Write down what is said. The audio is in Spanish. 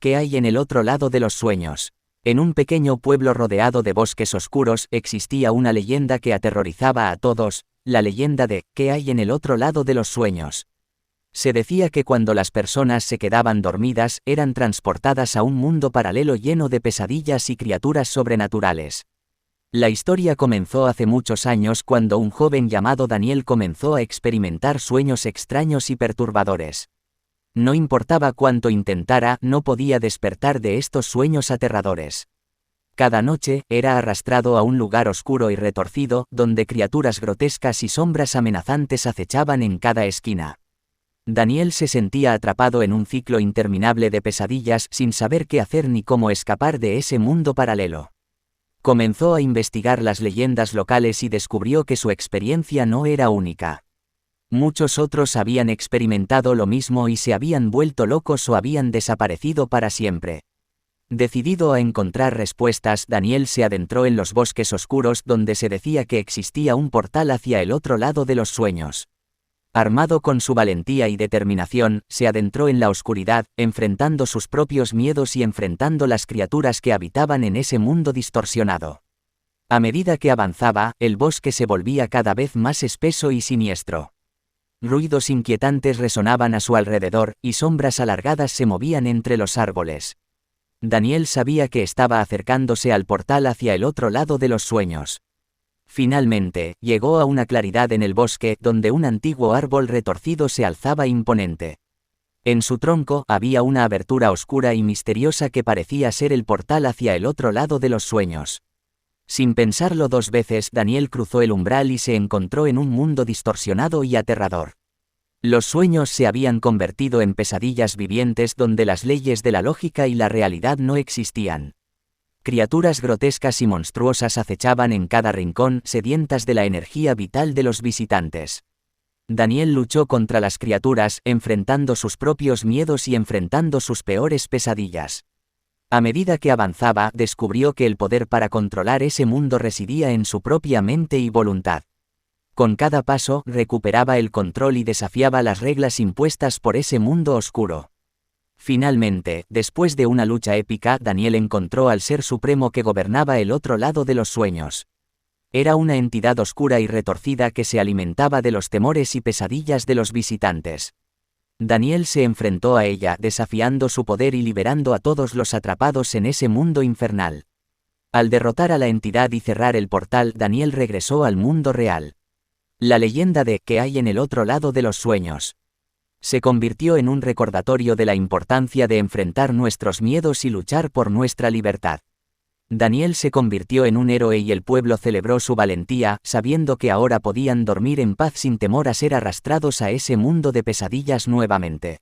¿Qué hay en el otro lado de los sueños? En un pequeño pueblo rodeado de bosques oscuros existía una leyenda que aterrorizaba a todos, la leyenda de ¿qué hay en el otro lado de los sueños? Se decía que cuando las personas se quedaban dormidas eran transportadas a un mundo paralelo lleno de pesadillas y criaturas sobrenaturales. La historia comenzó hace muchos años cuando un joven llamado Daniel comenzó a experimentar sueños extraños y perturbadores. No importaba cuánto intentara, no podía despertar de estos sueños aterradores. Cada noche, era arrastrado a un lugar oscuro y retorcido, donde criaturas grotescas y sombras amenazantes acechaban en cada esquina. Daniel se sentía atrapado en un ciclo interminable de pesadillas sin saber qué hacer ni cómo escapar de ese mundo paralelo. Comenzó a investigar las leyendas locales y descubrió que su experiencia no era única. Muchos otros habían experimentado lo mismo y se habían vuelto locos o habían desaparecido para siempre. Decidido a encontrar respuestas, Daniel se adentró en los bosques oscuros donde se decía que existía un portal hacia el otro lado de los sueños. Armado con su valentía y determinación, se adentró en la oscuridad, enfrentando sus propios miedos y enfrentando las criaturas que habitaban en ese mundo distorsionado. A medida que avanzaba, el bosque se volvía cada vez más espeso y siniestro. Ruidos inquietantes resonaban a su alrededor, y sombras alargadas se movían entre los árboles. Daniel sabía que estaba acercándose al portal hacia el otro lado de los sueños. Finalmente, llegó a una claridad en el bosque donde un antiguo árbol retorcido se alzaba imponente. En su tronco había una abertura oscura y misteriosa que parecía ser el portal hacia el otro lado de los sueños. Sin pensarlo dos veces, Daniel cruzó el umbral y se encontró en un mundo distorsionado y aterrador. Los sueños se habían convertido en pesadillas vivientes donde las leyes de la lógica y la realidad no existían. Criaturas grotescas y monstruosas acechaban en cada rincón, sedientas de la energía vital de los visitantes. Daniel luchó contra las criaturas, enfrentando sus propios miedos y enfrentando sus peores pesadillas. A medida que avanzaba, descubrió que el poder para controlar ese mundo residía en su propia mente y voluntad. Con cada paso, recuperaba el control y desafiaba las reglas impuestas por ese mundo oscuro. Finalmente, después de una lucha épica, Daniel encontró al Ser Supremo que gobernaba el otro lado de los sueños. Era una entidad oscura y retorcida que se alimentaba de los temores y pesadillas de los visitantes. Daniel se enfrentó a ella, desafiando su poder y liberando a todos los atrapados en ese mundo infernal. Al derrotar a la entidad y cerrar el portal, Daniel regresó al mundo real. La leyenda de ¿qué hay en el otro lado de los sueños? Se convirtió en un recordatorio de la importancia de enfrentar nuestros miedos y luchar por nuestra libertad. Daniel se convirtió en un héroe y el pueblo celebró su valentía, sabiendo que ahora podían dormir en paz sin temor a ser arrastrados a ese mundo de pesadillas nuevamente.